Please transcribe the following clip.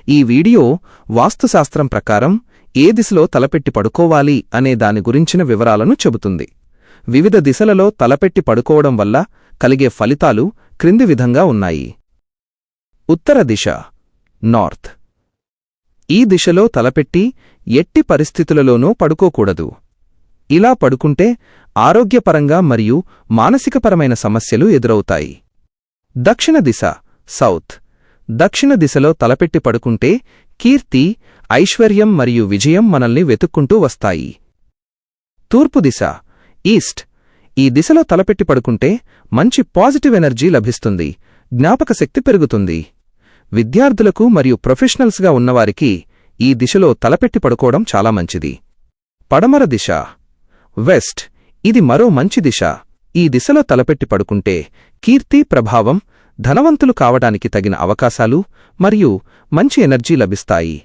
ఈ వీడియో వాస్తుశాస్త్రం ప్రకారం ఏ దిశలో తలపెట్టి పడుకోవాలి అనే దాని గురించిన వివరాలను చెబుతుంది. వివిధ దిశలలో తలపెట్టి పడుకోవడం వల్ల కలిగే ఫలితాలు క్రింది విధంగా ఉన్నాయి. ఉత్తర దిశ నార్త్. ఈ దిశలో తలపెట్టి ఎట్టి పరిస్థితులలోనూ పడుకోకూడదు. ఇలా పడుకుంటే ఆరోగ్యపరంగా మరియు మానసికపరమైన సమస్యలు ఎదురవుతాయి. దక్షిణ దిశ సౌత్. దక్షిణ దిశలో తలపెట్టి పడుకుంటే కీర్తి, ఐశ్వర్యం మరియు విజయం మనల్ని వెతుక్కుంటూ వస్తాయి. తూర్పు దిశ ఈస్ట్. ఈ దిశలో తలపెట్టి పడుకుంటే మంచి పాజిటివ్ ఎనర్జీ లభిస్తుంది, జ్ఞాపకశక్తి పెరుగుతుంది. విద్యార్థులకు మరియు ప్రొఫెషనల్స్గా ఉన్నవారికి ఈ దిశలో తలపెట్టి పడుకోవడం చాలా మంచిది. పడమర దిశ వెస్ట్. ఇది మరో మంచి దిశ. ఈ దిశలో తలపెట్టి పడుకుంటే కీర్తి, ప్రభావం, ధనవంతులు కావడానికి తగిన అవకాశాలు మరియు మంచి ఎనర్జీ లభిస్తాయి.